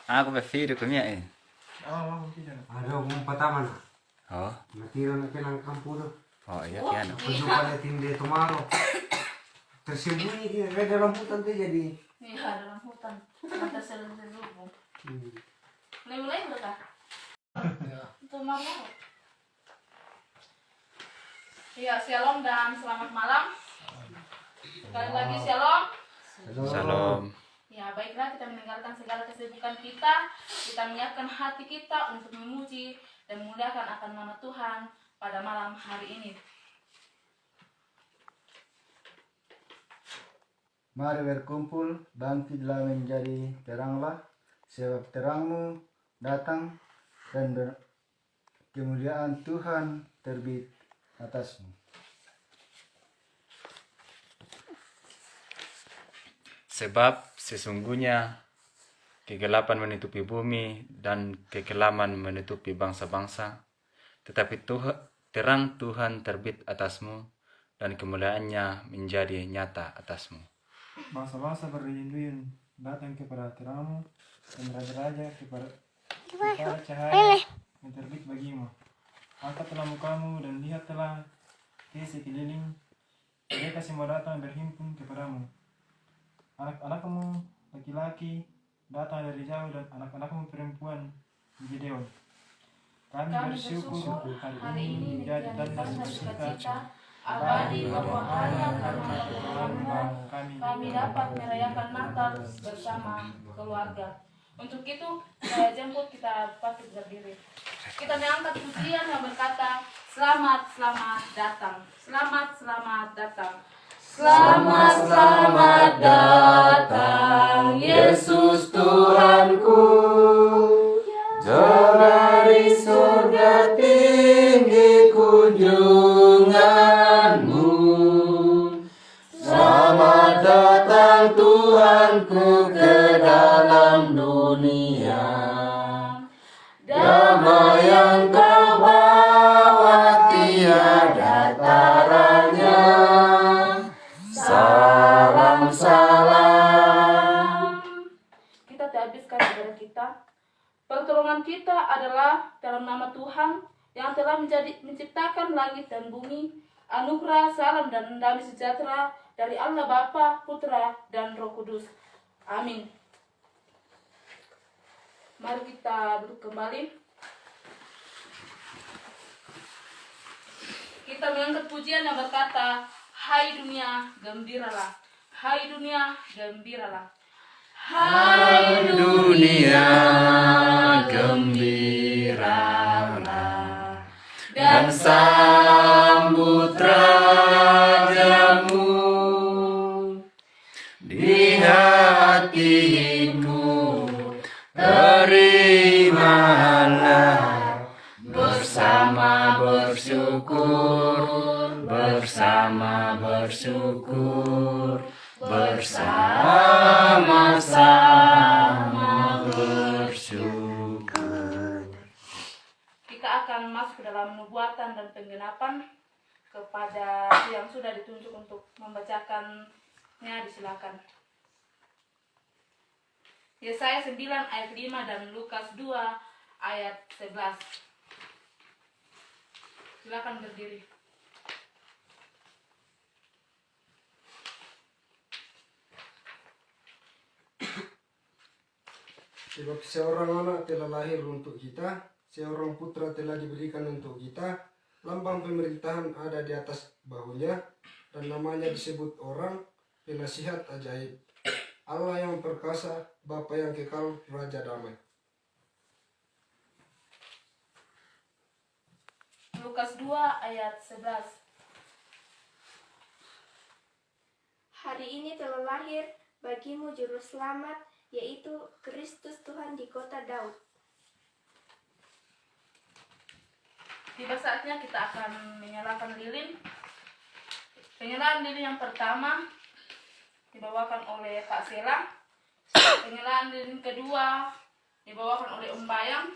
Aku berpikir kumia Ada umum pertama na. Oh, Matiro na kinang kampo na. oh iya kian. Kejupan na tindi tumaro. Tersembunyi di dalam hutan tuh jadi. Iya, dalam hutan. Mata selubung. Mulai udah kah? Itu malam. Iya, shalom dan selamat malam. Sekali lagi shalom. Salam. Ya, baiklah, kita meninggalkan segala kesibukan kita menyiapkan hati kita untuk memuji dan memuliakan akan nama Tuhan pada malam hari ini. Mari berkumpul, bangkitlah menjadi teranglah, sebab terangmu datang dan kemuliaan Tuhan terbit atasmu. Sebab sesungguhnya kegelapan menutupi bumi dan kekelaman menutupi bangsa-bangsa, tetapi terang Tuhan terbit atasmu dan kemuliaannya menjadi nyata atasmu. Bangsa-bangsa berduyun-duyun datang kepada terangmu dan raja-raja kepada cahaya yang terbit bagimu. Angkatlah mukamu dan lihatlah ke sekeliling, mereka semua datang berhimpun kepadamu. Anak-anakmu laki-laki datang dari jauh dan anak-anakmu perempuan di Gideon. Kami bersyukur hari ini menjadi tanda sukacita abadi bahwa hanya karena Tuhan kami dapat merayakan Natal bersama keluarga. Untuk itu, saya jemput kita patut berdiri. Kita mengangkat pujian yang berkata, selamat, selamat datang. Selamat, selamat datang. Selamat, selamat datang, Yesus Tuhanku. Dari surga tinggi kunjunganmu. Selamat datang Tuhanku ke dalam dunia. Damai yang kau bawa tiada taranya. Salam, salam. Kita habiskan kepada kita. Pertolongan kita adalah dalam nama Tuhan yang telah menciptakan langit dan bumi. Anugerah, salam, dan damai sejahtera dari Allah Bapa, Putra, dan Roh Kudus. Amin. Mari kita duduk kembali. Kita mengangkat pujian yang berkata, hai dunia, gembiralah. Hai dunia, gembiralah. Hai dunia, gembiralah. Dan sambut rajamu di hatimu, terimalah bersama bersyukur, bersama bersyukur, bersama-sama bersyukur. Kita akan masuk ke dalam nubuatan dan penggenapan. Kepada yang sudah ditunjuk untuk membacakannya, disilakan. Yesaya 9 ayat 5 dan Lukas 2 ayat 11. Silakan berdiri. Sebab seorang anak telah lahir untuk kita, seorang putra telah diberikan untuk kita, lambang pemerintahan ada di atas bahunya, dan namanya disebut orang penasihat ajaib, Allah yang perkasa, Bapa yang kekal, Raja damai. Lukas 2 ayat 11. Hari ini telah lahir bagimu juru selamat, yaitu Kristus Tuhan di kota Daud. Tiba saatnya kita akan menyalakan lilin. Penyalaan lilin yang pertama dibawakan oleh Kak Sela. Penyalaan lilin kedua dibawakan oleh Om Bayang.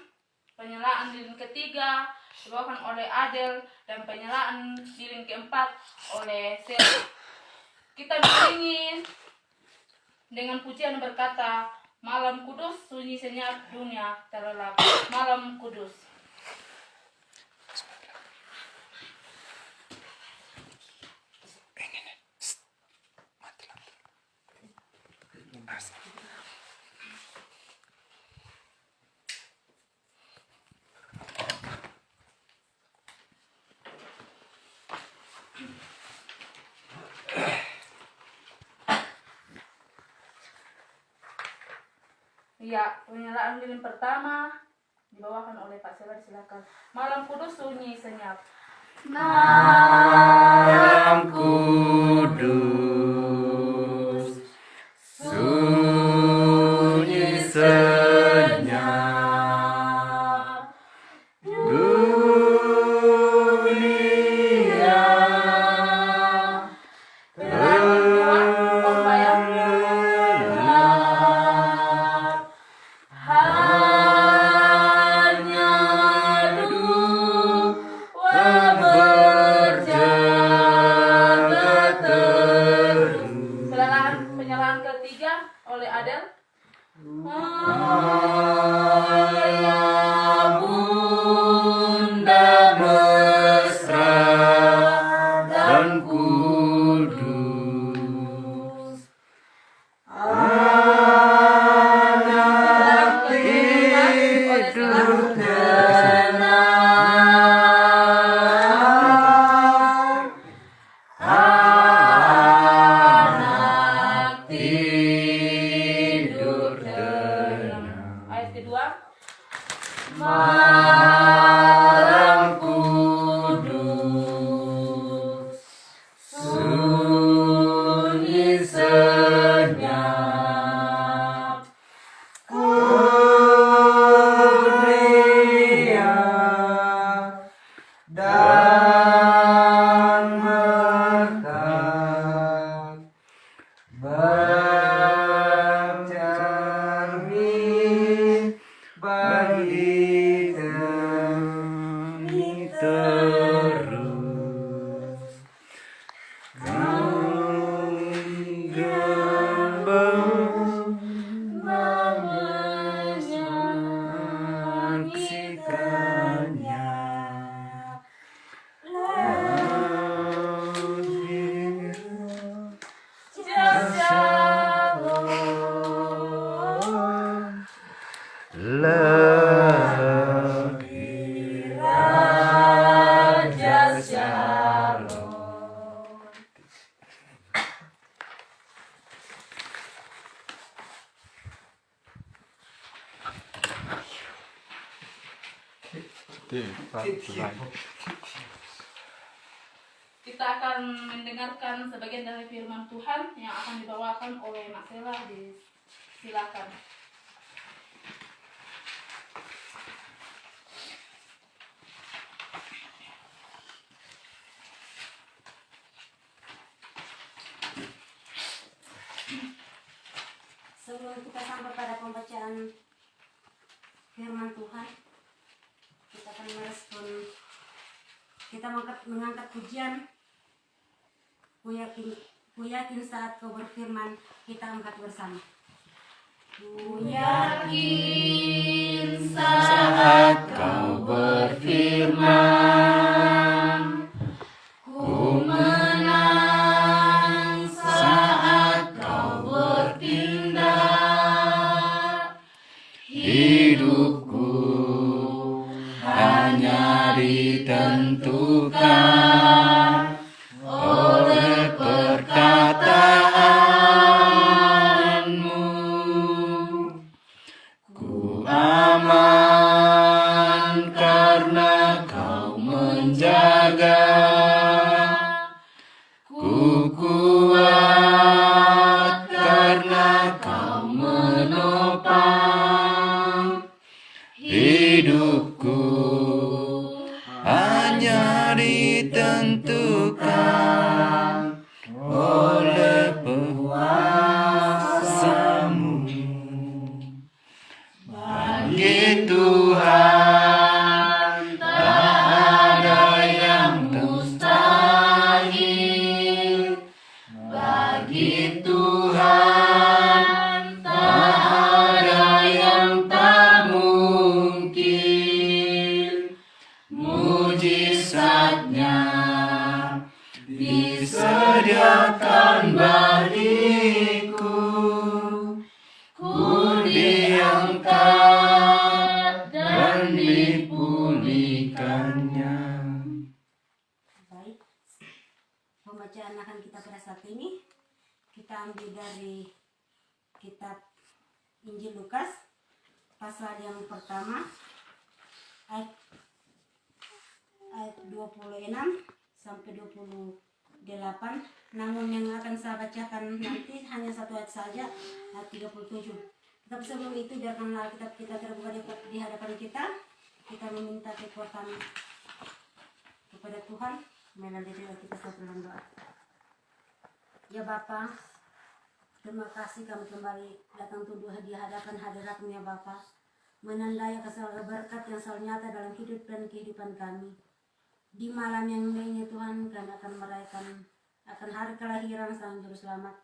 Penyalaan lilin ketiga dibawakan oleh Adel, dan penyalaan lilin keempat oleh Sel. Kita diiringi dengan pujian berkata, malam kudus sunyi senyap dunia terlelap. Malam kudus. Ya, penyalaan lilin pertama dibawakan oleh Pak Sela, silakan. Malam kudus sunyi senyap. Malam kudus sunyi senyap, dunia terlelap, hanya dua berjaga terus. Penyalaan ketiga oleh Adel. Ayah bunda mesra dan kudus, anak tidur tenang, anak tidur tenang. Ayat kedua. Malam kudus sunyi senyap, kurnia dan berkat bercermin bagi kami terus. Kami gembang menyaksikannya. Lagi Raja Shalom. Kita akan mendengarkan sebagian dari firman Tuhan yang akan dibawakan oleh Mak Sela. Silakan. Sebelum kita sampai pada pembacaan firman Tuhan, kita akan merespon, kita mengangkat pujian. Ku yakin saat kau berfirman, kita angkat bersama. Ku yakin Saat kau berfirman, Ku menang saat kau bertindak. hidupku hanya ditentukan oleh perkataanmu. Ku aman karena kau menjaga pembacaan akan kita pada saat ini kita ambil dari kitab Injil Lukas pasal yang pertama ayat 26 sampai 28. Namun yang akan saya bacakan nanti hanya satu ayat saja, ayat 37. Tapi sebelum itu biarkanlah Alkitab kita terbuka di hadapan kita. Kita meminta kekuatan kepada Tuhan melalui doa kita dalam doa. Ya Bapa, terima kasih kami kembali datang tuduh di hadapan hadirat-Mu ya Bapa, menandai kesalahan berkat yang selalu nyata dalam hidup dan kehidupan kami. Di malam yang indah ini Tuhan, kami akan merayakan akan hari kelahiran Sang Juru Selamat.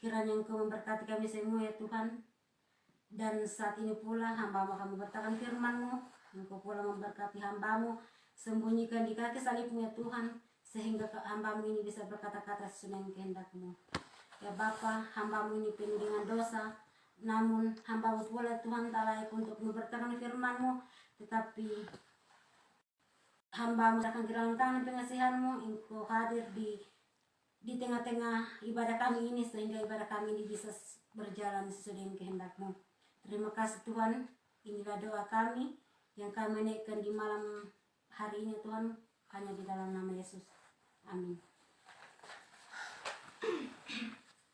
Kiranya Engkau memberkati kami semua ya Tuhan. Dan saat ini pula hamba-Mu akan memberitakan firman-Mu. Engkau pula memberkati hamba-Mu, sembunyikan di kaki salib-Mu ya Tuhan, sehingga hamba-Mu ini bisa berkata-kata sesuai dengan kehendak-Mu. Ya Bapa, hamba-Mu ini penuh dengan dosa, namun hamba-Mu pula Tuhan tak layak untuk memberitakan firman-Mu, tetapi hamba-Mu akan kedalam tangan pengasihan-Mu. Engkau hadir di tengah-tengah ibadah kami ini, sehingga ibadah kami ini bisa berjalan sesuai dengan kehendak-Mu. Terima kasih Tuhan, inilah doa kami yang kami naikkan di malam hari ini Tuhan, hanya di dalam nama Yesus. Amin.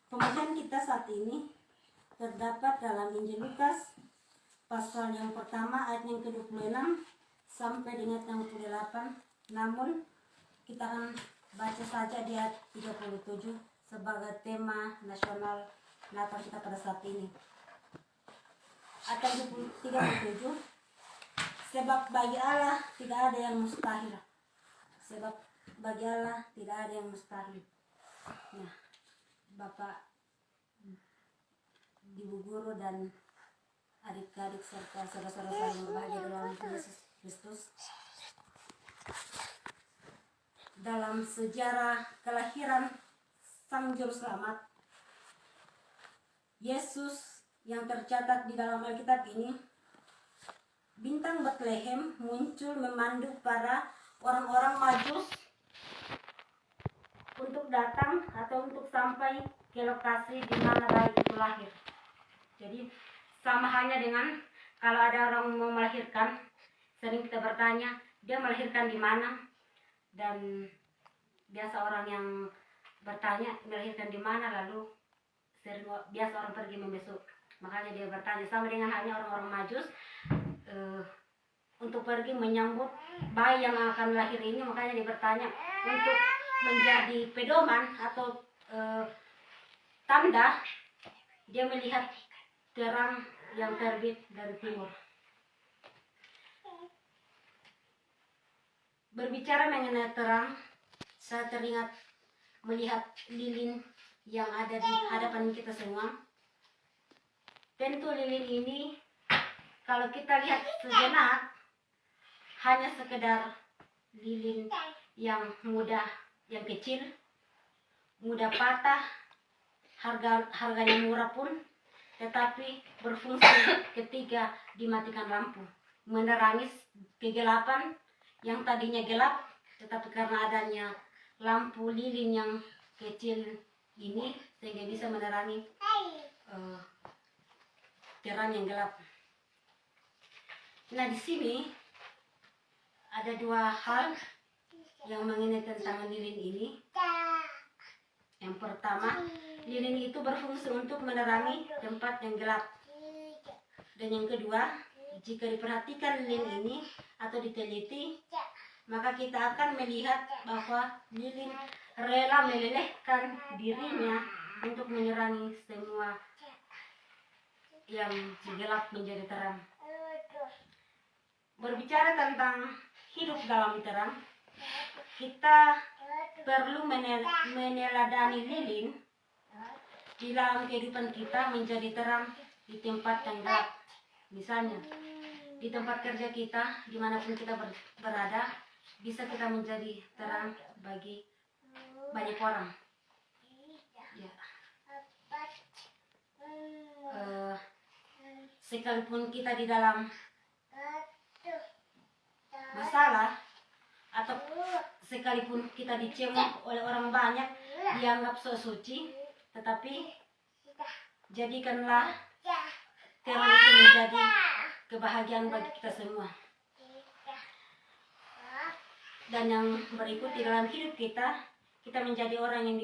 Pembacaan kita saat ini terdapat dalam Injil Lukas pasal yang pertama ayat yang ke-26 sampai dengan yang ke-28. Namun kita akan baca saja di ayat 37 sebagai tema nasional Natal kita pada saat ini. Ayat 37, sebab bagi Allah tidak ada yang mustahil. Sebab bagi Allah tidak ada yang mustahil. Nah, Bapak, Ibu Guru dan adik-adik serta saudara-saudara yang berbahagia dalam Yesus Kristus. Dalam sejarah kelahiran Sang Juru Selamat, Yesus yang tercatat di dalam Alkitab ini, bintang Betlehem muncul memandu para orang-orang Majus untuk datang atau untuk sampai ke lokasi di mana bayi itu lahir. Jadi sama halnya dengan kalau ada orang mau melahirkan, sering kita bertanya, dia melahirkan di mana? Dan biasa orang yang bertanya melahirkan di mana, lalu biasa orang pergi membesuk. Makanya dia bertanya, sama dengan halnya orang-orang Majus untuk pergi menyambut bayi yang akan lahir ini. Makanya dia bertanya untuk menjadi pedoman atau tanda, dia melihat terang yang terbit dari timur. Berbicara mengenai terang, saya teringat melihat lilin yang ada di hadapan kita semua. Tentu lilin ini kalau kita lihat sejenak hanya sekedar lilin yang mudah, yang kecil, mudah patah, harganya murah pun, tetapi berfungsi ketika dimatikan lampu, menerangi kegelapan yang tadinya gelap, tetapi karena adanya lampu lilin yang kecil ini sehingga bisa menerangi terang yang gelap. Nah, di sini ada dua hal yang mengenai tentang lilin ini. Yang pertama, lilin itu berfungsi untuk menerangi tempat yang gelap. Dan yang kedua, jika diperhatikan lilin ini atau diteliti, maka kita akan melihat bahwa lilin rela melelehkan dirinya untuk menerangi semua yang gelap menjadi terang. Berbicara tentang hidup dalam terang, kita perlu meneladani lilin di dalam kehidupan kita menjadi terang di tempat yang gelap. Misalnya, di tempat kerja kita, dimanapun kita berada, bisa kita menjadi terang bagi banyak orang. Ya. Sekalipun kita di dalam masalah, atau sekalipun kita dicemooh oleh orang banyak, dianggap so suci, tetapi jadikanlah terang itu menjadi kebahagiaan bagi kita semua. Dan yang berikut, di dalam hidup kita menjadi orang yang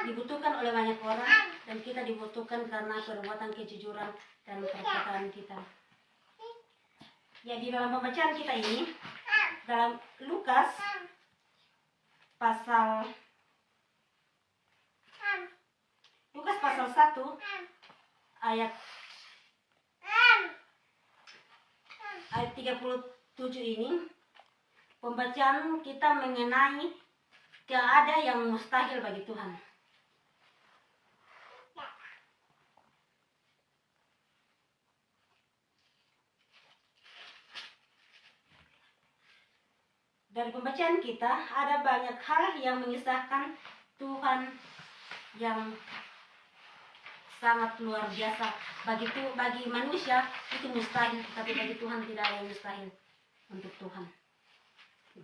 dibutuhkan oleh banyak orang, dan kita dibutuhkan karena perbuatan kejujuran dan perkataan kita. Ya, di dalam pembacaan kita ini, dalam Lukas pasal 1 ayat 37 ini, pembacaan kita mengenai tidak ada yang mustahil bagi Tuhan. Dari pembacaan kita ada banyak hal yang mengisahkan Tuhan yang sangat luar biasa. Bagi manusia itu mustahil, tapi bagi Tuhan tidak ada yang mustahil untuk Tuhan.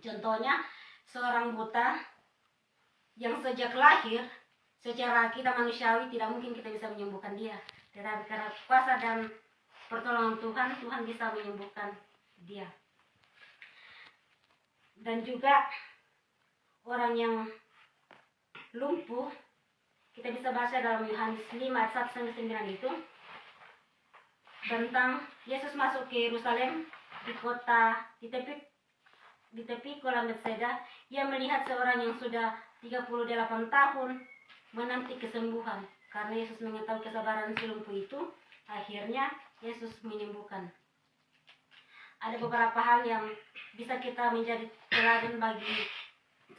Contohnya, seorang buta yang sejak lahir, secara kita manusiawi tidak mungkin kita bisa menyembuhkan dia. Tetapi karena kuasa dan pertolongan Tuhan, Tuhan bisa menyembuhkan dia. Dan juga orang yang lumpuh, kita bisa baca dalam Yohanes 5 ayat 1-9 itu, tentang Yesus masuk ke Yerusalem, di tepi kolam Bethesda. Ia melihat seorang yang sudah 38 tahun menanti kesembuhan. Karena Yesus mengetahui kesabaran si lumpuh itu, akhirnya Yesus menyembuhkan. Ada beberapa hal yang bisa kita menjadi teladan bagi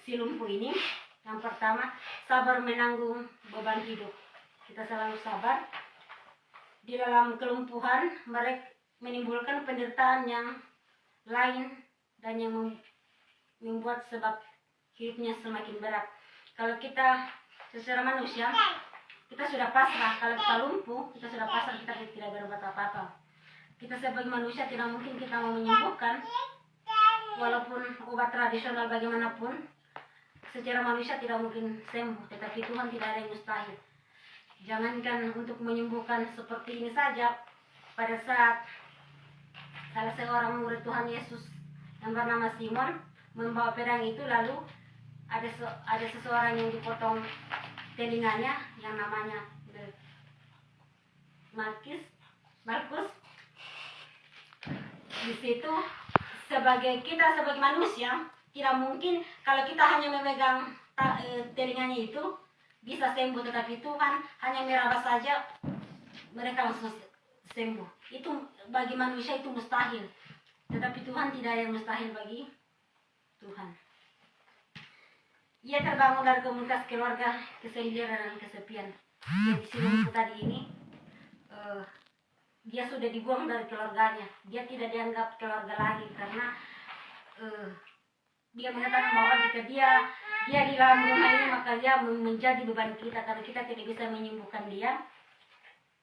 si lumpuh ini. Yang pertama, sabar menanggung beban hidup. Kita selalu sabar. Di dalam kelumpuhan, mereka menimbulkan penderitaan yang lain dan yang membuat sebab hidupnya semakin berat. Kalau kita secara manusia, kita sudah pasrah. Kalau kita lumpuh, kita sudah pasrah, kita tidak berbuat apa-apa. Kita sebagai manusia tidak mungkin kita mau menyembuhkan, walaupun obat tradisional bagaimanapun, secara manusia tidak mungkin sembuh, tetapi Tuhan tidak ada yang mustahil. Jangankan untuk menyembuhkan seperti ini saja, pada saat salah seorang murid Tuhan Yesus yang bernama Simon membawa pedang itu, lalu ada seseorang yang dipotong telinganya yang namanya Malkus. Di situ sebagai manusia tidak mungkin kalau kita hanya memegang telinganya itu bisa sembuh, tetapi Tuhan hanya meraba saja mereka langsung sembuh. Itu bagi manusia itu mustahil, tetapi Tuhan tidak ada yang mustahil bagi Tuhan. Ia terbangun dari komunitas keluarga kesendirian dan kesepian. Jadi si lumpuh tadi ini dia sudah dibuang dari keluarganya. Dia tidak dianggap keluarga lagi karena dia mengatakan bahwa jika dia di dalam rumah ini, maka dia menjadi beban kita. Karena kita tidak bisa menyembuhkan dia,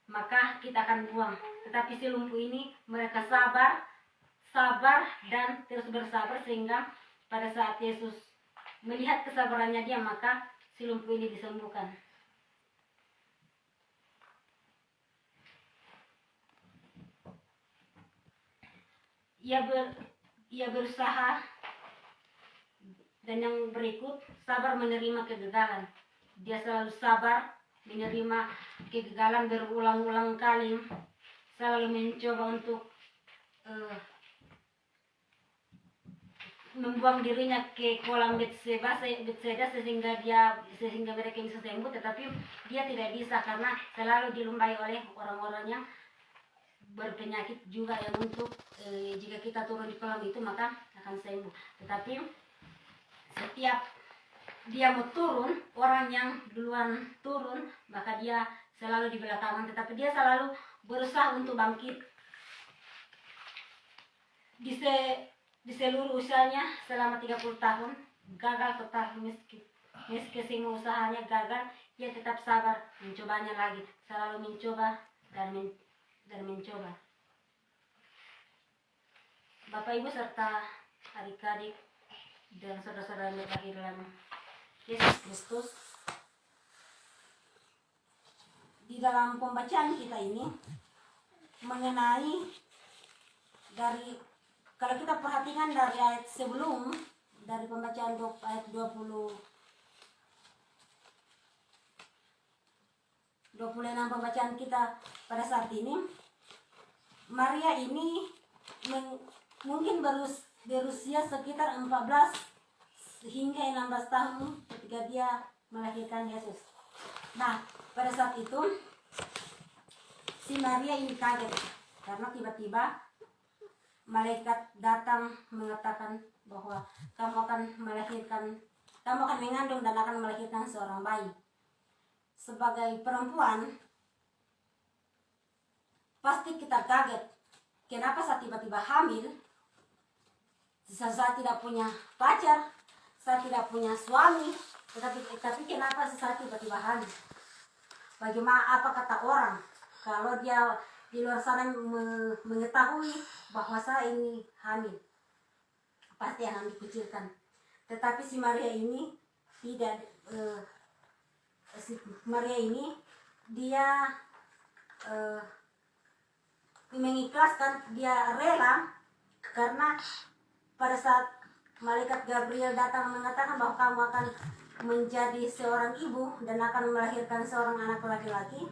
maka kita akan buang. Tetapi si lumpuh ini mereka sabar dan terus bersabar, sehingga pada saat Yesus melihat kesabarannya dia, maka si lumpuh ini disembuhkan. Ia berusaha. Dan yang berikut, sabar menerima kegagalan. Dia selalu sabar menerima kegagalan berulang-ulang kali, selalu mencoba untuk membuang dirinya ke kolam Bethesda sehingga mereka bisa sembuh, tetapi dia tidak bisa karena selalu dilumbai oleh orang-orang yang berpenyakit juga, yang untuk jika kita turun di kolam itu maka akan sembuh. Tetapi setiap dia mau turun, orang yang duluan turun, maka dia selalu di belakangan, tetapi dia selalu berusaha untuk bangkit. Di seluruh usianya selama 30 tahun gagal total, meski semua usahanya gagal, dia tetap sabar, mencobanya lagi, selalu mencoba dan mencoba. Bapak Ibu serta adik-adik dan saudara-saudara yang berada dalam Yesus Kristus, di dalam pembacaan kita ini mengenai dari, kalau kita perhatikan dari ayat sebelum, dari pembacaan ayat 26 pembacaan kita pada saat ini, Maria ini mungkin berusia sekitar 14 hingga 16 tahun ketika dia melahirkan Yesus. Nah, pada saat itu si Maria ini kaget karena tiba-tiba malaikat datang mengatakan bahwa kamu akan mengandung dan akan melahirkan seorang bayi. Sebagai perempuan pasti kita kaget. Kenapa saya tiba-tiba hamil? Saya tidak punya pacar, saya tidak punya suami, tapi kenapa saya tiba-tiba hamil? Bagaimana, apa kata orang kalau dia di luar sana mengetahui bahwa saya ini hamil? Pasti akan dikucilkan. Tetapi si Maria ini tidak, dia mengikhlaskan, dia rela, karena pada saat malaikat Gabriel datang mengatakan bahwa kamu akan menjadi seorang ibu dan akan melahirkan seorang anak laki-laki,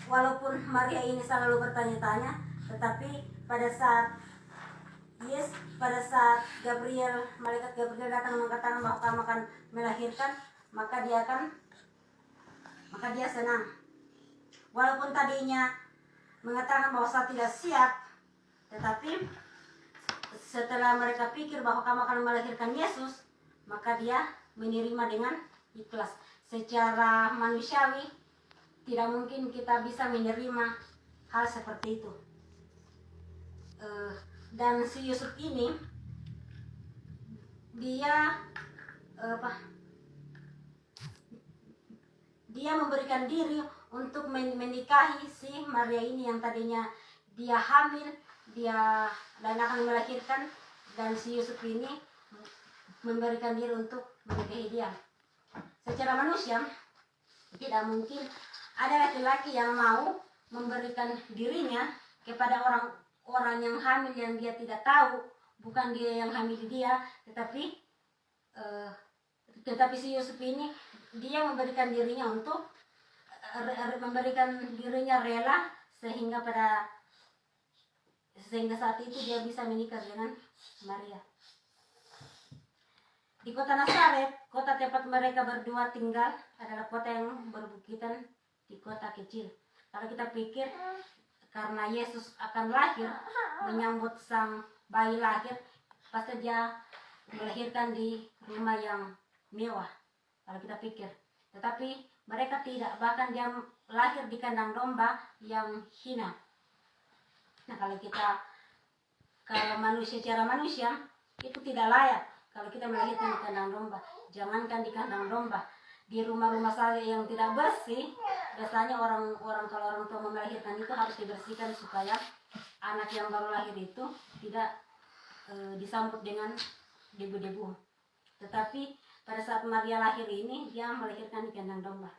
walaupun Maria ini selalu bertanya-tanya, tetapi pada saat malaikat Gabriel datang mengatakan bahwa kamu akan melahirkan, maka dia senang. Walaupun tadinya mengatakan bahwa saya tidak siap, tetapi setelah mereka pikir bahwa kamu akan melahirkan Yesus, maka dia menerima dengan ikhlas. Secara manusiawi tidak mungkin kita bisa menerima hal seperti itu. Dan si Yusuf ini dia memberikan diri untuk menikahi si Maria ini yang tadinya dia hamil, dia dan akan melahirkan, dan si Yusuf ini memberikan diri untuk menikahi dia. Secara manusia tidak mungkin ada laki-laki yang mau memberikan dirinya kepada orang yang hamil yang dia tidak tahu, bukan dia yang hamil dia, tetapi si Yusuf ini dia memberikan dirinya rela sehingga saat itu dia bisa menikah dengan Maria. Di kota Nazaret, kota tempat mereka berdua tinggal, adalah kota yang berbukitan, di kota kecil. Kalau kita pikir karena Yesus akan lahir, menyambut sang bayi lahir, pasti dia melahirkan di rumah yang mewah, kalau kita pikir. Tetapi mereka tidak, bahkan dia lahir di kandang domba yang hina. Nah, kalau secara manusia itu tidak layak kalau kita melahirkan di kandang domba. Jangankan di kandang domba, di rumah-rumah saja yang tidak bersih, biasanya kalau orang tua melahirkan itu harus dibersihkan supaya anak yang baru lahir itu tidak disambut dengan debu-debu. Tetapi pada saat Maria lahir ini, dia melahirkan di kandang domba.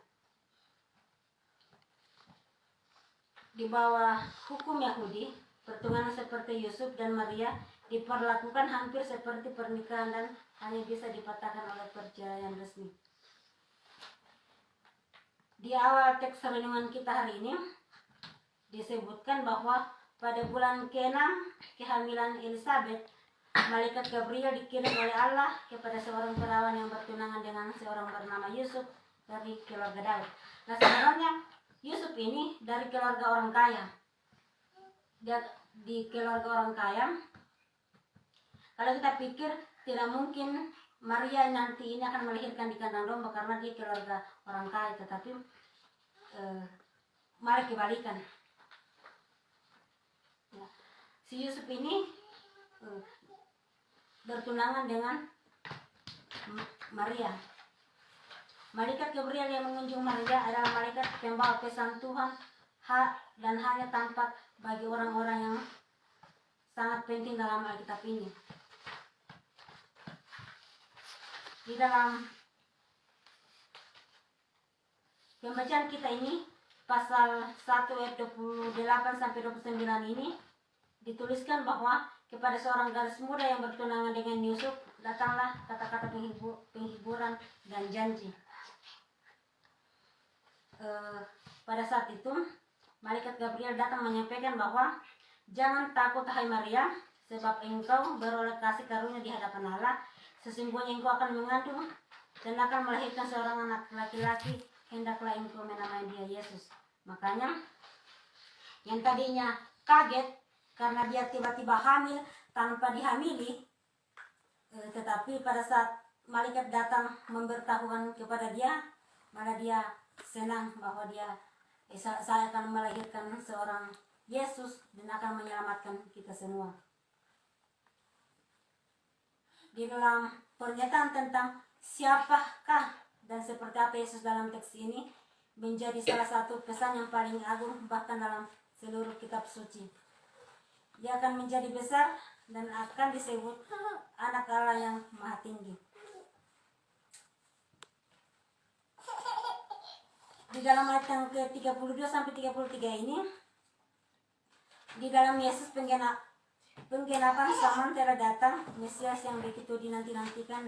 Di bawah hukum Yahudi, pertunangan seperti Yusuf dan Maria diperlakukan hampir seperti pernikahan dan hanya bisa dipatahkan oleh perceraian resmi. Di awal teks renungan kita hari ini disebutkan bahwa pada bulan ke-6 kehamilan Elizabeth, malaikat Gabriel dikirim oleh Allah kepada seorang perawan yang bertunangan dengan seorang bernama Yusuf dari keluarga Daud. Nah, sebenarnya Yusuf ini dari keluarga orang kaya. Dia di keluarga orang kaya. Kalau kita pikir tidak mungkin Maria nanti ini akan melahirkan di kandang domba karena dia keluarga orang kaya, tetapi malah kebalikan. Ya. Si Yusuf ini bertunangan dengan Maria. Malaikat Gabriel yang mengunjung Maria adalah malaikat pembawa pesan Tuhan dan hanya tampak bagi orang-orang yang sangat penting dalam Alkitab ini. Di dalam pembacaan kita ini, pasal 1 ayat 28 sampai 29 ini dituliskan bahwa kepada seorang gadis muda yang bertunangan dengan Yusuf datanglah kata-kata penghiburan dan janji. Pada saat itu malaikat Gabriel datang menyampaikan bahwa jangan takut hai Maria, sebab engkau beroleh kasih karunia di hadapan Allah. Sesungguhnya engkau akan mengandung dan akan melahirkan seorang anak laki-laki, hendaklah engkau menamai dia Yesus. Makanya yang tadinya kaget karena dia tiba-tiba hamil tanpa dihamili, tetapi pada saat malaikat datang memberitahukan kepada dia, malah dia senang bahwa saya akan melahirkan seorang Yesus dan akan menyelamatkan kita semua. Di dalam pernyataan tentang siapakah dan seperti apa Yesus dalam teks ini menjadi salah satu pesan yang paling agung bahkan dalam seluruh kitab suci. Dia akan menjadi besar dan akan disebut anak Allah yang maha tinggi. Di dalam ayat yang ke-32 sampai 33 ini, di dalam Yesus penggenapan zaman telah datang, Mesias yang begitu dinanti-nantikan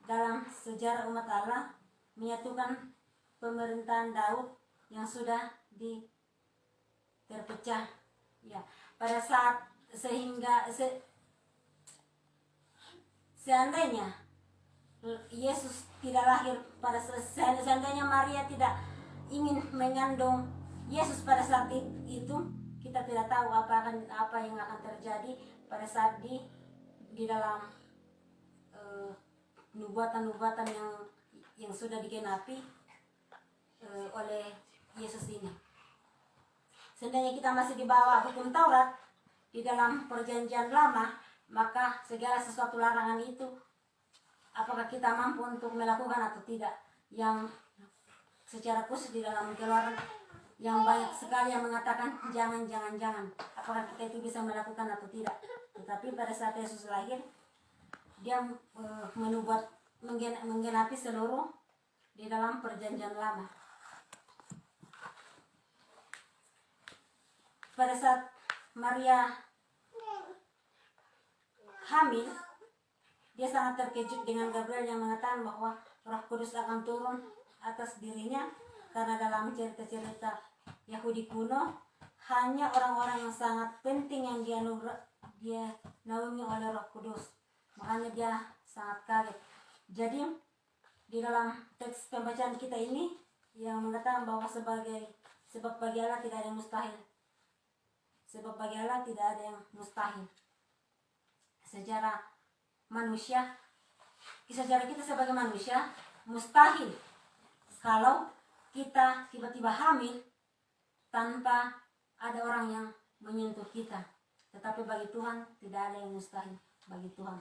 dalam sejarah umat Allah, menyatukan pemerintahan Daud yang sudah terpecah. Ya, pada saat seandainya Yesus tidak lahir seandainya Maria tidak ingin mengandung Yesus pada saat itu, kita tidak tahu apa yang akan terjadi pada saat di dalam nubuatan-nubuatan yang sudah digenapi oleh Yesus ini. Seandainya kita masih di bawah hukum Taurat di dalam perjanjian lama, maka segala sesuatu larangan itu apakah kita mampu untuk melakukan atau tidak. Yang secara khusus di dalam Keluaran yang banyak sekali yang mengatakan jangan. Apakah kita itu bisa melakukan atau tidak. Tetapi pada saat Yesus lahir, dia menggenapi seluruh di dalam perjanjian lama. Pada saat Maria hamil, dia sangat terkejut dengan Gabriel yang mengatakan bahwa Roh Kudus akan turun atas dirinya, karena dalam cerita-cerita Yahudi kuno hanya orang-orang yang sangat penting yang dia naungi oleh Roh Kudus. Makanya dia sangat kaget. Jadi di dalam teks pembacaan kita ini yang mengatakan bahwa sebab bagi Allah tidak ada yang mustahil. Sebab bagi Allah tidak ada yang mustahil. Secara kita sebagai manusia mustahil kalau kita tiba-tiba hamil tanpa ada orang yang menyentuh kita. Tetapi bagi Tuhan tidak ada yang mustahil bagi Tuhan.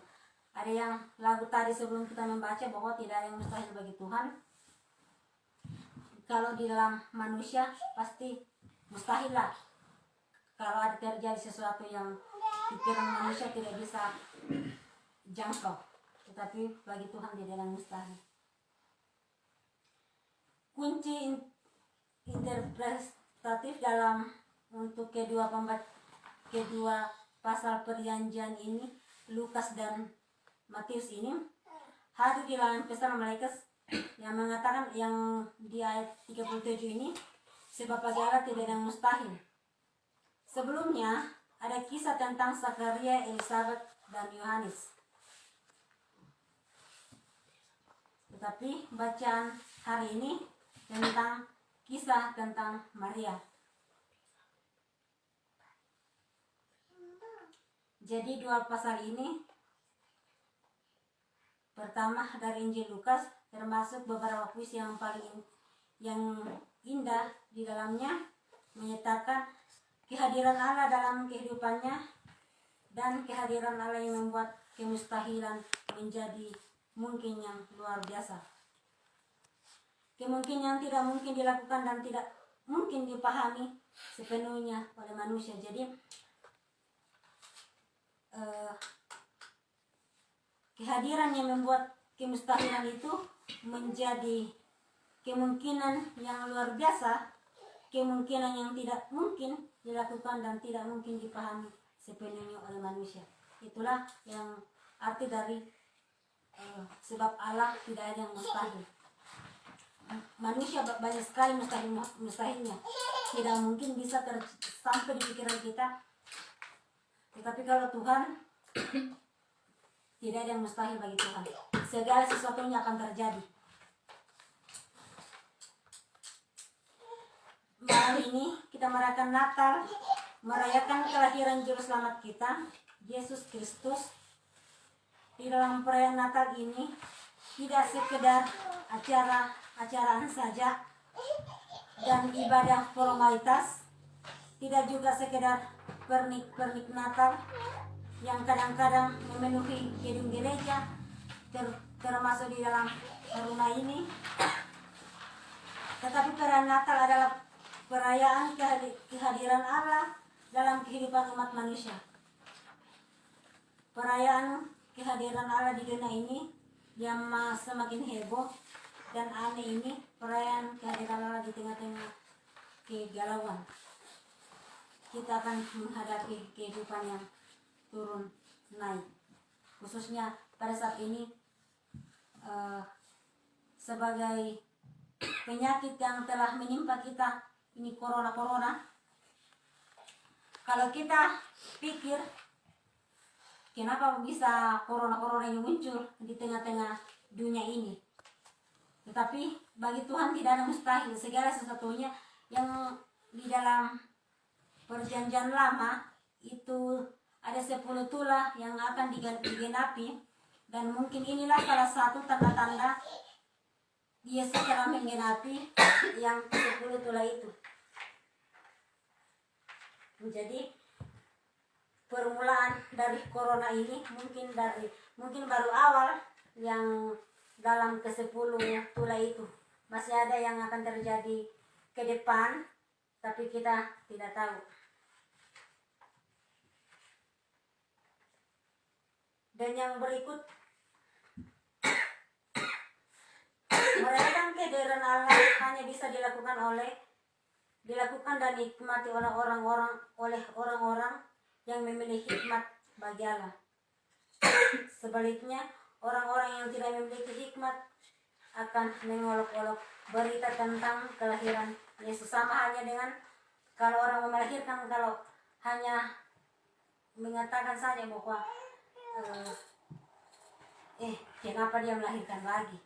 Ada yang lagu tadi sebelum kita membaca bahwa tidak ada yang mustahil bagi Tuhan. Kalau di dalam manusia pasti mustahil lah. Kalau ada terjadi sesuatu yang pikiran manusia tidak bisa jangkau, tetapi bagi Tuhan tidak ada yang mustahil. Kunci interpretatif dalam untuk kedua pasal perjanjian ini, Lukas dan Matius ini, hadir di dalam pesan malaikat yang mengatakan yang di ayat 37 ini, sebab bagi Allah tidak ada yang mustahil. Sebelumnya ada kisah tentang Zakaria, Elizabeth, dan Yohanes. Tetapi bacaan hari ini tentang kisah tentang Maria. Jadi dua pasal ini, pertama dari Injil Lukas, termasuk beberapa puisi yang indah di dalamnya, menyatakan kehadiran Allah dalam kehidupannya dan kehadiran Allah yang membuat kemustahilan menjadi mungkin yang luar biasa. Kemungkinan yang tidak mungkin dilakukan dan tidak mungkin dipahami sepenuhnya oleh manusia. Jadi kehadiran yang membuat kemustahilan itu menjadi kemungkinan yang luar biasa, kemungkinan yang tidak mungkin dilakukan dan tidak mungkin dipahami sepenuhnya oleh manusia. Itulah yang arti dari sebab Allah tidak ada yang mustahil. Manusia banyak sekali mustahilnya, tidak mungkin bisa sampai di pikiran kita. Tetapi kalau Tuhan, tidak ada yang mustahil bagi Tuhan. Segala sesuatunya akan terjadi. Malam ini kita merayakan Natal, merayakan kelahiran Juru Selamat kita, Yesus Kristus. Di dalam perayaan Natal ini tidak sekedar acaraan saja dan ibadah formalitas, tidak juga sekedar pernik Natal yang kadang-kadang memenuhi gedung gereja, termasuk di dalam rumah ini. Tetapi perayaan Natal adalah perayaan kehadiran Allah dalam kehidupan umat manusia. Perayaan kehadiran Allah di dunia ini yang semakin heboh dan aneh ini, perayaan kehadiran Allah di tengah-tengah kegalauan. Kita akan menghadapi kehidupan yang turun naik, khususnya pada saat ini sebagai penyakit yang telah menimpa kita ini, corona. Kalau kita pikir kenapa bisa corona ini muncul di tengah-tengah dunia ini, tetapi bagi Tuhan tidak ada mustahil. Segala sesuatunya yang di dalam perjanjian lama itu ada 10 tulah yang akan digenapi, dan mungkin inilah salah satu tanda-tanda Yesus telah menggenapi yang 10 tulah itu. Jadi permulaan dari corona ini mungkin baru awal yang dalam ke-10 tulah itu. Masih ada yang akan terjadi ke depan, tapi kita tidak tahu. Dan yang berikut, merayakan kehadiran Allah hanya bisa dilakukan dan dinikmati oleh orang-orang yang memiliki hikmat bagi Allah. Sebaliknya, orang-orang yang tidak memiliki hikmat akan mengolok-olok berita tentang kelahiran Yesus. Sama halnya dengan kalau orang melahirkan, kalau hanya mengatakan saja bahwa kenapa dia melahirkan lagi,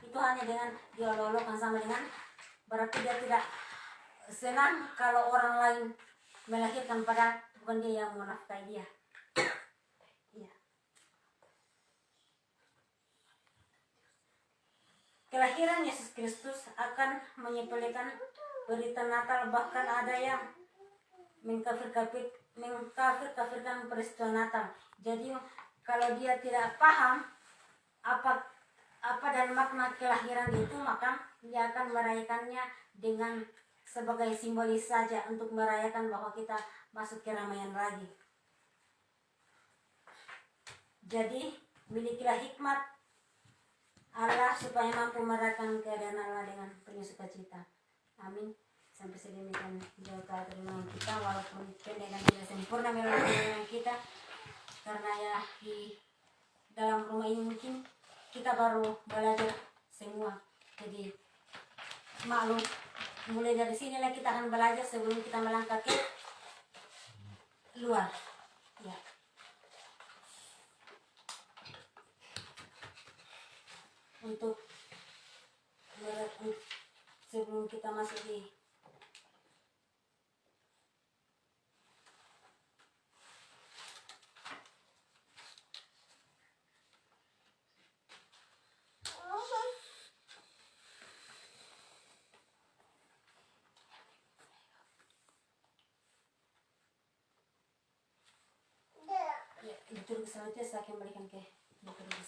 itu hanya dengan diolok-olokkan, sama dengan berarti dia tidak senang kalau orang lain melahirkan, padahal bukan dia yang menafkahi dia. Ya. Kelahiran Yesus Kristus akan menyepelekan berita Natal, bahkan ada yang mengkafirkan peristiwa Natal. Jadi kalau dia tidak paham apa dan makna kelahiran itu, maka dia akan merayakannya dengan sebagai simbolis saja untuk merayakan bahwa kita masuk keramaian lagi. Jadi milikilah hikmat Allah supaya mampu merayakan keadaan Allah dengan penuh sukacita. Amin. Sampai sedemikian jauh pertemuan kita, walaupun pendek dan tidak sempurna melalui kita, karena ya di dalam rumah ini mungkin kita baru belajar semua. Jadi maklum, mulai dari sinilah kita akan belajar sebelum kita melangkah ke luar. Ya. Untuk sebelum kita masuk di liturgi selanjutnya, saya akan berikan ke liturgi.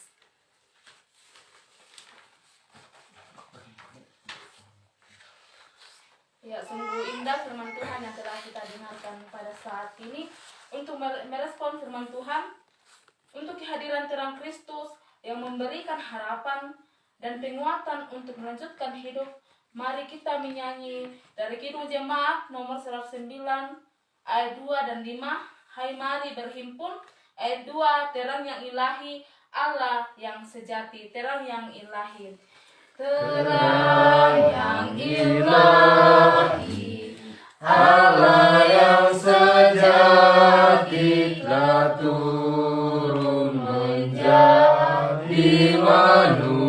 Ya, sungguh indah firman Tuhan yang telah kita dengarkan pada saat ini. Untuk merespon firman Tuhan, untuk kehadiran terang Kristus yang memberikan harapan dan penguatan untuk melanjutkan hidup, mari kita menyanyi dari Kidung Jemaat nomor 109 ayat 2 dan 5. Hai mari berhimpun. Ayat 2, terang yang ilahi, Allah yang sejati, terang yang ilahi. Terang yang ilahi, Allah yang sejati telah turun menjadi manusia.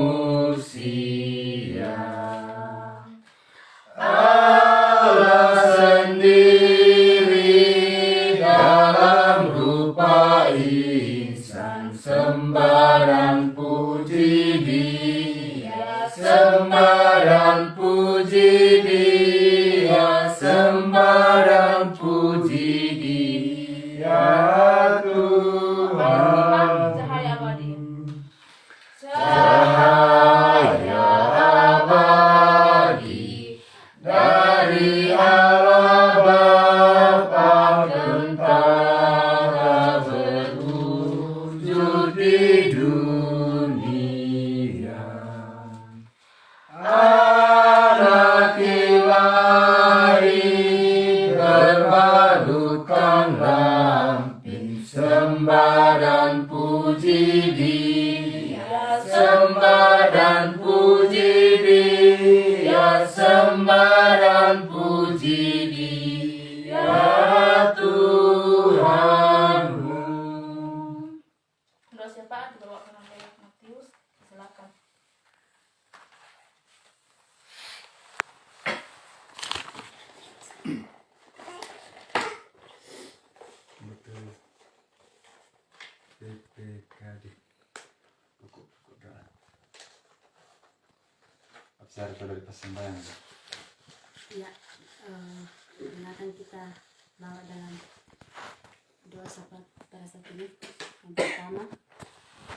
Allah sendiri dalam rupa insan, sembah dan puji Dia, sembah dan puji Dia, sembah dan puji Dia, Tuhan. cahaya abadi. Cahaya abadi dari Allah Bapa kentara berwujud di dunia. Anak ilahi berbalutkan lampin, sembah dan puji Dia, sembah dan puji Dia, sembah dan puji Dia, Tuhanmu. Doa syafaat dibawakan oleh Matius. Silakan. PPKD. Pokok doa. Apa dari persembahan? Ya, akan kita bawa dalam doa syafaat pada saat ini. Yang pertama,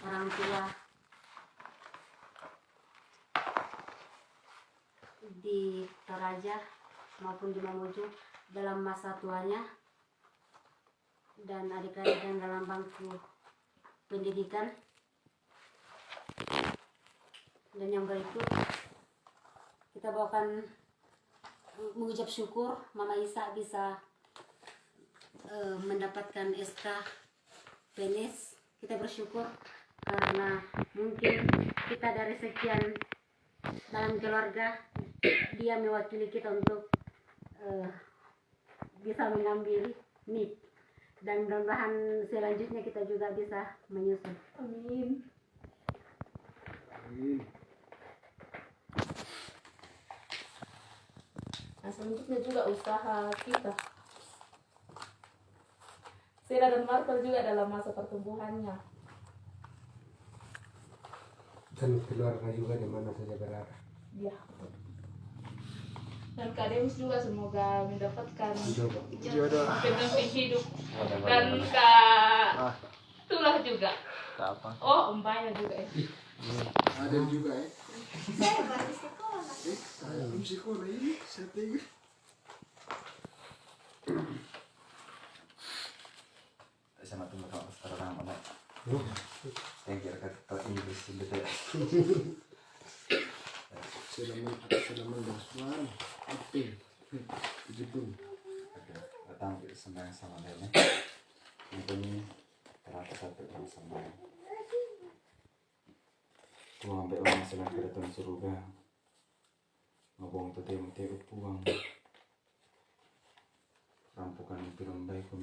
orang tua di Toraja maupun di Mamuju dalam masa tuanya, dan adik-adik yang dalam bangku pendidikan. Dan yang berikut kita bawakan mengucap syukur Mama Isa bisa mendapatkan SK PNS. Kita bersyukur karena mungkin kita dari sekian dalam keluarga, dia mewakili kita untuk bisa mengambil NIP, dan mudah-mudahan selanjutnya kita juga bisa menyusul. Amin. Nah, selanjutnya juga usaha kita. Sera dan Marvel juga dalam masa pertumbuhannya. Dan keluarga juga di mana saja berada. Ya. Dan Kak Demis juga semoga mendapatkan Jodoh. pendamping hidup. Dan Kak Tulah juga. Tak apa. Oh, Mbaknya juga ya. Ada juga ya. Saya baru sekolah. Saya belum sekolah ini. Saya tinggal. Sama tuh kalau sekarang apa? Yang kira-kira Inggris betul. Selamat bersuara. Aktif. Jepun. Oke, datang ke sembahyang sama lainnya. Ini terasa satu orang sembahyang. Tuhan ambil orang sedang kedatang surga. Ngobong tu temu puang. Rampukan itu lembai pun.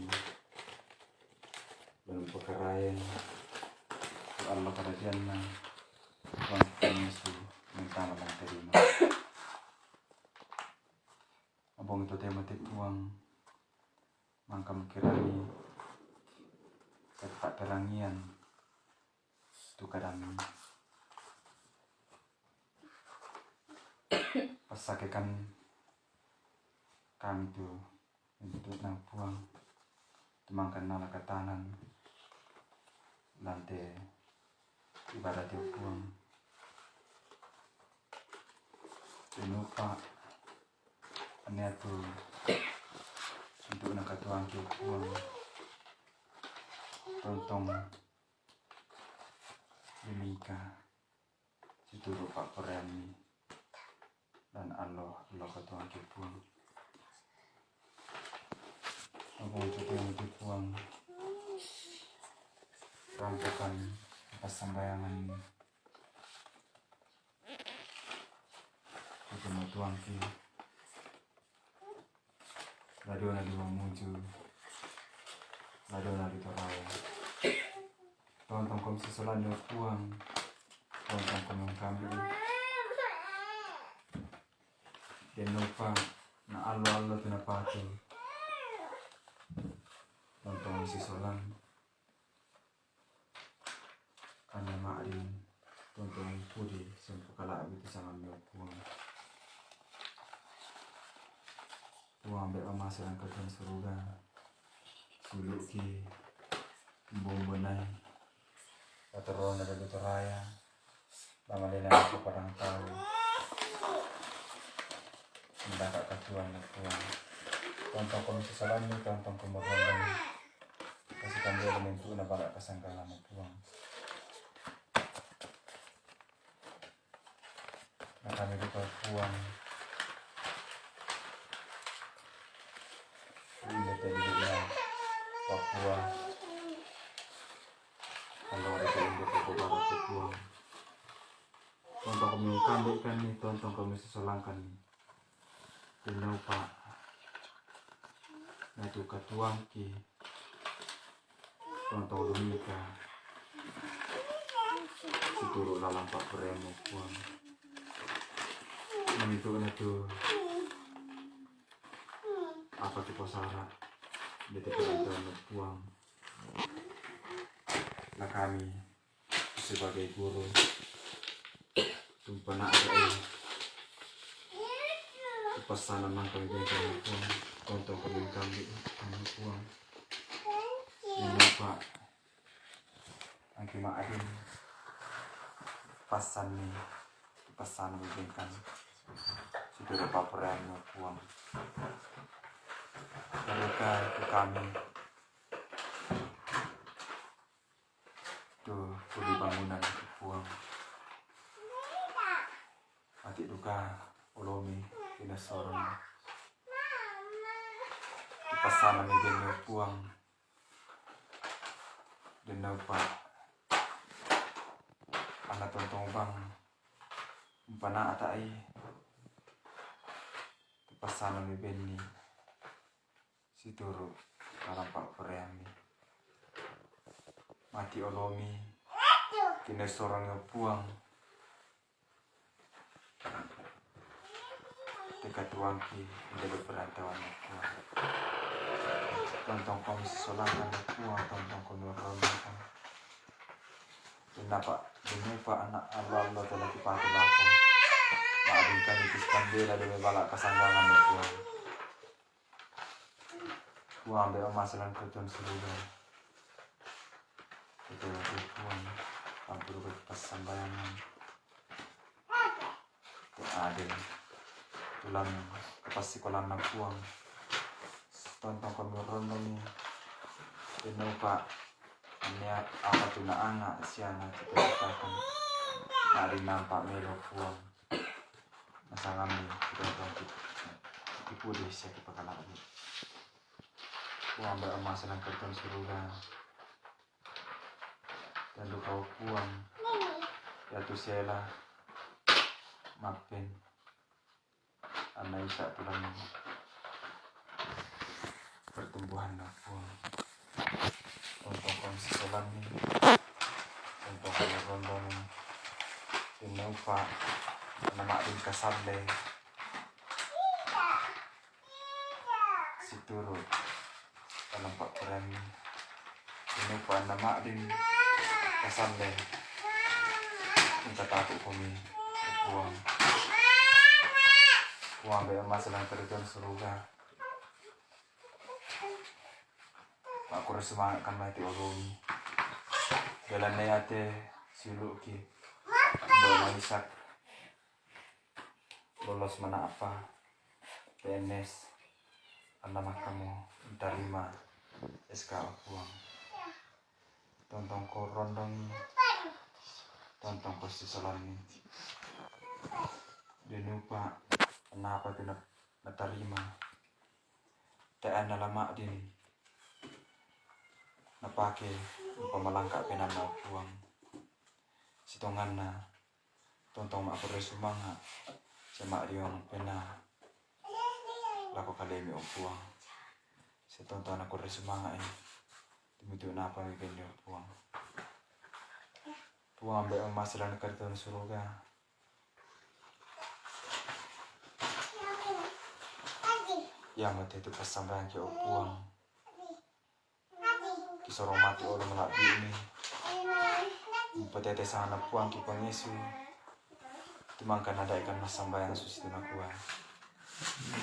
Dan pekaraya. Allah kerajaan Tuhan Yesus minta malang terima. Ngobong itu temu puang. Mangkam kirani. Sepak terangian. Itu kadang pesakekan kami tu untuk nang puang temangkan nala katanan lante ibarat puang lupa Ini tuh untuk nakatuan kipuang tontong Dimika situ rupa Koreani dan Allah katuan kipuang aku untuk yang kipuang rampukan pas sambayangan itu mau tuang ki Ladona di Mamuju, Ladona di Toraya. Tontong komisi solanyo puang, tontong komong kambing. Dan lupa na alo tinapatu. Tontong komisi solan. Karena maarin tontong pudi sempukala itu sangat puang. Puang ambil emas yang kalian seruga suluki bombonai pateron dari Toraya lamalena aku padang tahu mendapat katuan puang tontong komisi salami tontong kemudian kasih kambing menentu na balak kasanggalan puang na kami lupa puang ini tadi Papua kalau ada untuk Papua Papua tontong kami kambing nih tontong kami seselangkan nih tinau pak nah itu katuang ki tontong lumika situru lalang pak beremu puang nah itu kan itu apa tipe sara jadi penonton puang nah kami sebagai guru tumpana ada pesanan mangkal dengan puang untuk kami puang ini lupa angki maafin pesan memberikan sudah paparan puang mereka ke kami tuh kuli bangunan puang mati duka ulomi tidak sorong di pasangan ini puang dan dapat anak tontong bang umpana atai di pasangan ini situru dalam pak Koreani mati olomi kini seorang puang dekat tuangki menjadi perantauan puang tontong komisi solangan puang tontong konurong kenapa pak anak Allah telah dipati lako maafkan itu skandela demi balak kesanggangan puang puang ambil masalah kerjaan seluruh itu lagi puang hampir pas sambayangan itu adil tulang pasti kolam nak puang tontong komeron ini ini pak ini apa tuh nak anak siana kita katakan hari nampak melo puang masalah ini kita berangkat ibu deh siapa pakalan puang ambil masalah kerjaan seluruh dan luka puang ya tu sela maafin anak isa tulang pertumbuhan puang untuk komisi solan ini untuk rondong tinupa nama din kasable situru dalam pak keren tinupa nama din kasable minta takut kami puang puang be masalah kerjaan seruga aku rasa semangat kan mati orang jalan ate siluk ki do manisak lolos mana apa PNS anda kamu terima SK uang tontong ko rondong tontong ko si salami dinupa kenapa tidak terima TN lama din napake pamalangka penana uang sitongan na tontong mak sumanga sama riong pena lako kalemi uang setonton aku resumanga ini demitu napa mikirnya uang ambil masalah karton surga yang mati itu persambahan ke uang kisorong mati orang melabi ini petete sana puang ki pengesu timangkan ada ikan mas sambayang susi tunakuan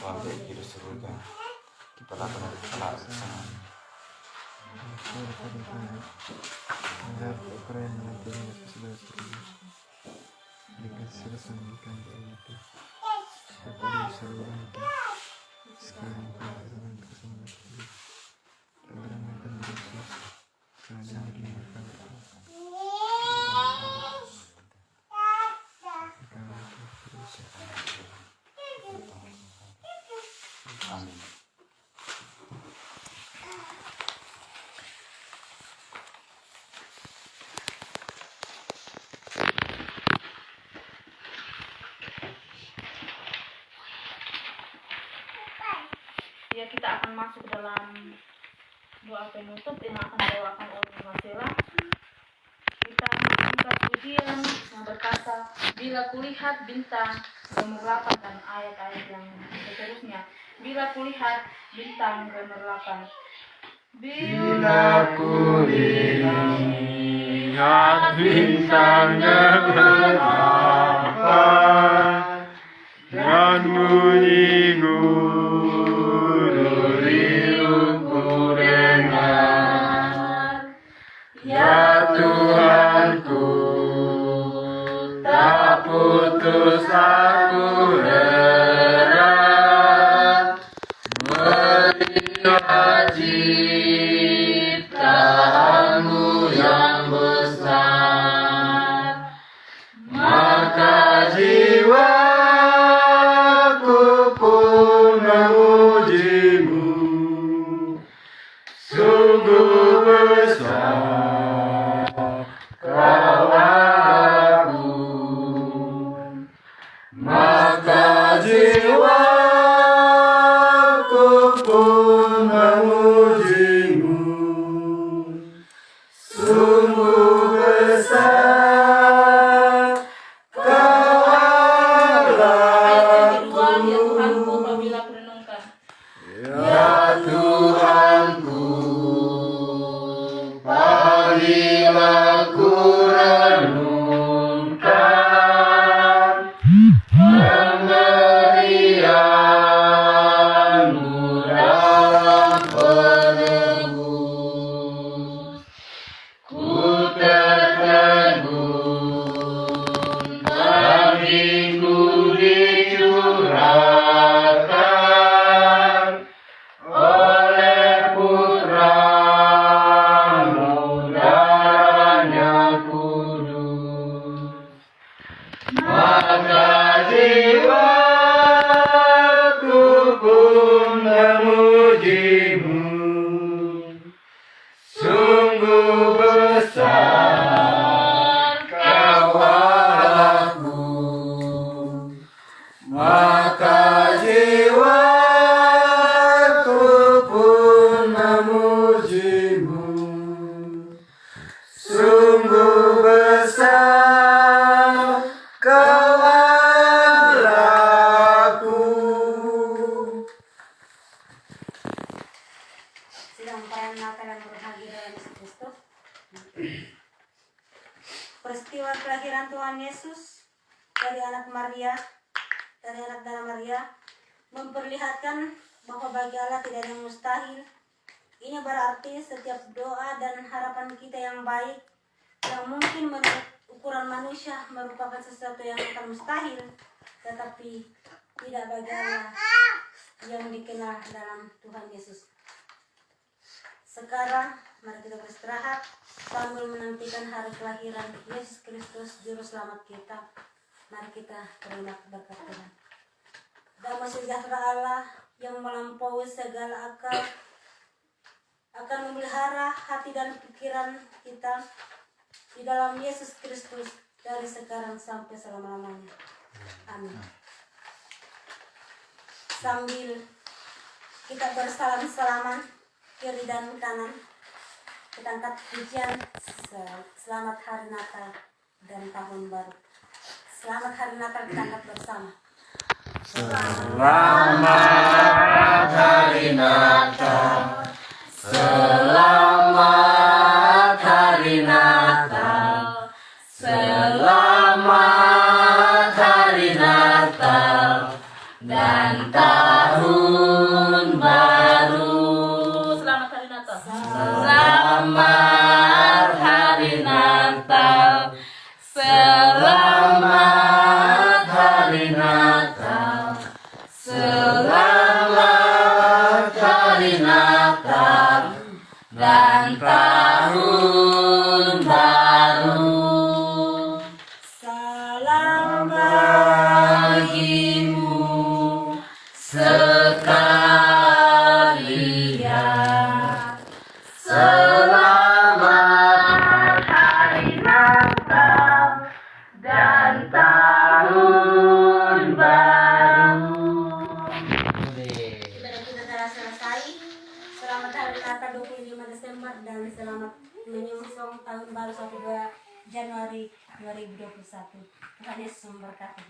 ambil hidup surga kita lakukan dari kelak sana keren nanti sudah dikasih resmikan itu kepada seluruh itu sekarang kebenaran kesempatan kebenaran Yesus keadaan dimakan amin. Ya, kita akan masuk dalam doa penutup yang akan dibawakan oleh Marcella. Kita mengingat pujian yang berkata, bila kulihat bintang gemerlapan dan ayat-ayat yang seterusnya. Bila kulihat bintang gemerlapan. Bila kulihat bintang gemerlapan dan bunyi gururi dengar, ya Tuhanku, tak putus aku heran melihat ciptaanmu yang besar, maka jiwaku pun memujimu, sungguh besar kau agung, maka jiwaku pun memujimu, sungguh besar kau Ayat yang kedua, agung. ya Tuhanku, apabila kurenungkan. Ya Tuhanku, apabila ku renungkan pemberian-Mu dalam penebus, ku tertegun bagiku dicurahkan oleh putra-Mu darahnya kudus, maka jiwaku pun memujimu, sungguh besar kau agung, maka jiwaku pun memujimu, sungguh besar kau Allahku. Sedang perayaan Natal yang berbahagia dalam Yesus Kristus. Peristiwa kelahiran Tuhan Yesus dari anak Maria, dari anak Dana Maria, memperlihatkan bahwa bagi Allah tidak ada yang mustahil. Ini berarti setiap doa dan harapan kita yang baik, yang mungkin menurut ukuran manusia merupakan sesuatu yang akan mustahil, tetapi tidak bagi Allah. yang dikenal dalam Tuhan Yesus. Sekarang mari kita beristirahat sambil menantikan hari kelahiran Yesus Kristus Juru Selamat kita. Mari kita terima berkat Tuhan. Damai sejahtera Allah yang melampaui segala akal akan memelihara hati dan pikiran kita di dalam Yesus Kristus dari sekarang sampai selama-lamanya. Amin. Sambil kita bersalam-salaman kiri dan kanan, kita angkat pujian selamat hari Natal dan tahun baru. Selamat hari Natal kita angkat bersama. Selamat hari Natal, selamat hari Natal, selamat hari Natal dan tahun baru. Selamat hari Natal. Selamat hari Natal. Selamat hari Natal. Selamat hari Natal dan tahun baru. Salam Bagimu sekalian. Selamat hari Natal dan tahun baru. ibadah kita telah selesai. Selamat hari Natal 25 Desember dan selamat menyongsong tahun baru 1 Januari 2021. Tuhan Yesus memberkati.